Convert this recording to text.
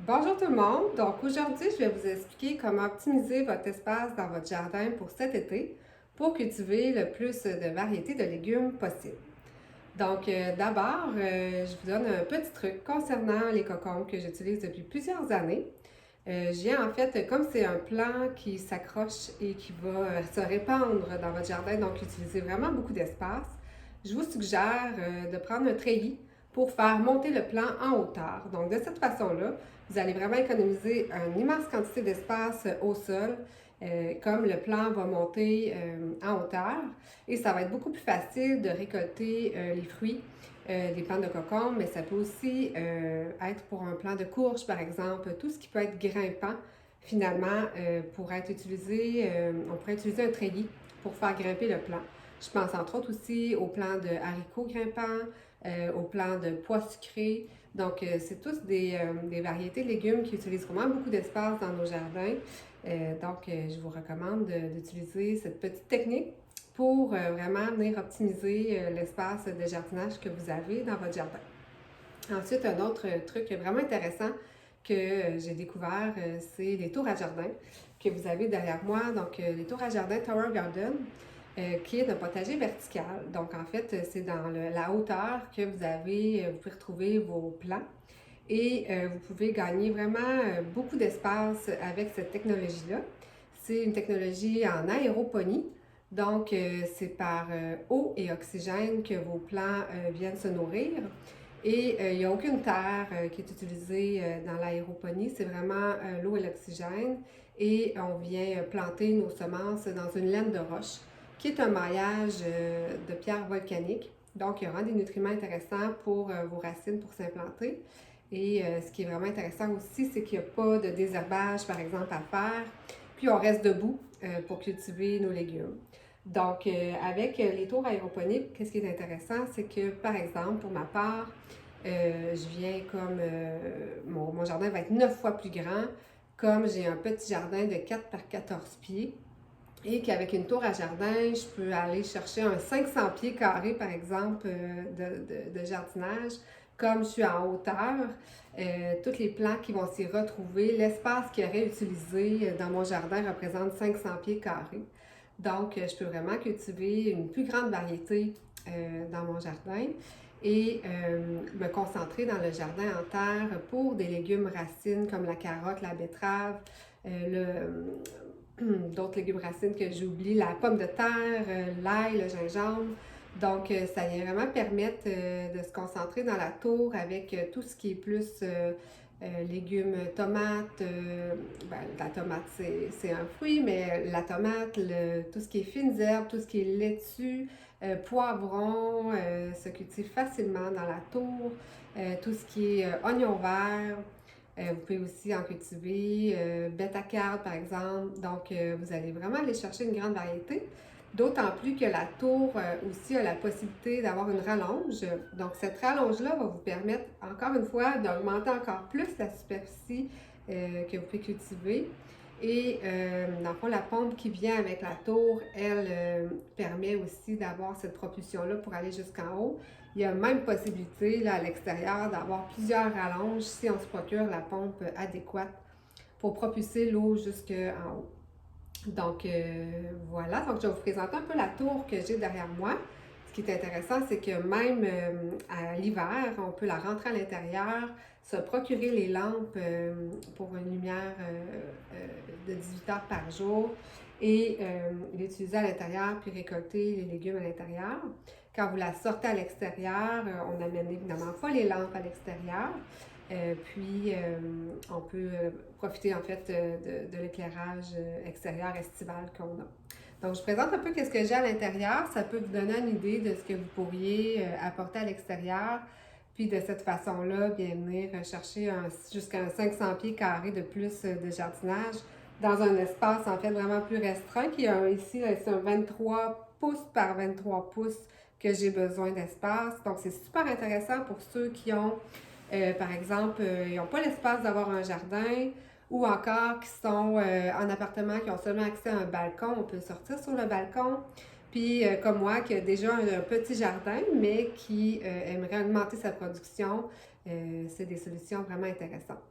Bonjour tout le monde! Donc aujourd'hui, je vais vous expliquer comment optimiser votre espace dans votre jardin pour cet été pour cultiver le plus de variétés de légumes possible. Donc d'abord, je vous donne un petit truc concernant les cocombes que j'utilise depuis plusieurs années. J'ai en fait, comme c'est un plant qui s'accroche et qui va se répandre dans votre jardin, donc utiliser vraiment beaucoup d'espace, je vous suggère de prendre un treillis pour faire monter le plant en hauteur. Donc de cette façon-là, vous allez vraiment économiser une immense quantité d'espace au sol, comme le plant va monter en hauteur, et ça va être beaucoup plus facile de récolter les fruits des plantes de cocon, mais ça peut aussi être pour un plant de courge, par exemple, tout ce qui peut être grimpant, finalement, pourrait être utilisé, on pourrait utiliser un treillis pour faire grimper le plant. Je pense entre autres aussi aux plants de haricots grimpants, aux plants de pois sucrés. Donc, c'est tous des variétés de légumes qui utilisent vraiment beaucoup d'espace dans nos jardins. Je vous recommande d'utiliser cette petite technique pour vraiment venir optimiser l'espace de jardinage que vous avez dans votre jardin. Ensuite, un autre truc vraiment intéressant que j'ai découvert, c'est les tours à jardin que vous avez derrière moi. Donc, les tours à jardin Tower Garden, qui est un potager vertical. Donc, en fait, c'est dans la hauteur que vous pouvez retrouver vos plants. Et vous pouvez gagner vraiment beaucoup d'espace avec cette technologie-là. C'est une technologie en aéroponie. Donc, c'est par eau et oxygène que vos plants viennent se nourrir. Et il n'y a aucune terre qui est utilisée dans l'aéroponie. C'est vraiment l'eau et l'oxygène. Et on vient planter nos semences dans une laine de roche, qui est un maillage de pierres volcaniques. Donc, il y aura des nutriments intéressants pour vos racines pour s'implanter. Et ce qui est vraiment intéressant aussi, c'est qu'il n'y a pas de désherbage, par exemple, à faire. Puis on reste debout pour cultiver nos légumes. Donc, avec les tours aéroponiques, qu'est-ce qui est intéressant, c'est que, par exemple, pour ma part, je viens comme mon jardin va être 9 fois plus grand, comme j'ai un petit jardin de 4 par 14 pieds, et qu'avec une tour à jardin, je peux aller chercher un 500 pieds carrés, par exemple, de jardinage. Comme je suis en hauteur, tous les plants qui vont s'y retrouver, l'espace qu'il y aurait utilisé dans mon jardin représente 500 pieds carrés. Donc, je peux vraiment cultiver une plus grande variété dans mon jardin et me concentrer dans le jardin en terre pour des légumes racines comme la carotte, la betterave, d'autres légumes racines que j'oublie, la pomme de terre, l'ail, le gingembre. Donc, ça vient vraiment permettre de se concentrer dans la tour avec tout ce qui est plus légumes, tomates. La tomate, c'est un fruit, mais la tomate, tout ce qui est fines herbes, tout ce qui est laitue, poivron, se cultive facilement dans la tour. Tout ce qui est oignon vert. Vous pouvez aussi en cultiver, bêta-carde par exemple. Donc, vous allez vraiment aller chercher une grande variété. D'autant plus que la tour aussi a la possibilité d'avoir une rallonge. Donc, cette rallonge-là va vous permettre, encore une fois, d'augmenter encore plus la superficie que vous pouvez cultiver. Et dans le fond, la pompe qui vient avec la tour, elle permet aussi d'avoir cette propulsion-là pour aller jusqu'en haut. Il y a même possibilité là, à l'extérieur d'avoir plusieurs rallonges si on se procure la pompe adéquate pour propulser l'eau jusqu'en haut. Donc voilà, donc je vais vous présenter un peu la tour que j'ai derrière moi. Ce qui est intéressant, c'est que même à l'hiver, on peut la rentrer à l'intérieur, se procurer les lampes pour une lumière de 18 heures par jour et l'utiliser à l'intérieur puis récolter les légumes à l'intérieur. Quand vous la sortez à l'extérieur, on n'amène évidemment pas les lampes à l'extérieur. On peut profiter en fait de l'éclairage extérieur estival qu'on a. Donc, je vous présente un peu ce que j'ai à l'intérieur. Ça peut vous donner une idée de ce que vous pourriez apporter à l'extérieur. Puis, de cette façon-là, bien venir chercher jusqu'à 500 pieds carrés de plus de jardinage dans un espace en fait vraiment plus restreint qui est ici, c'est un 23 pouces par 23 pouces que j'ai besoin d'espace. Donc, c'est super intéressant pour ceux qui ont par exemple, ils n'ont pas l'espace d'avoir un jardin ou encore qui sont en appartement, qui ont seulement accès à un balcon. On peut sortir sur le balcon. Puis, comme moi, qui a déjà un petit jardin, mais qui aimerait augmenter sa production, c'est des solutions vraiment intéressantes.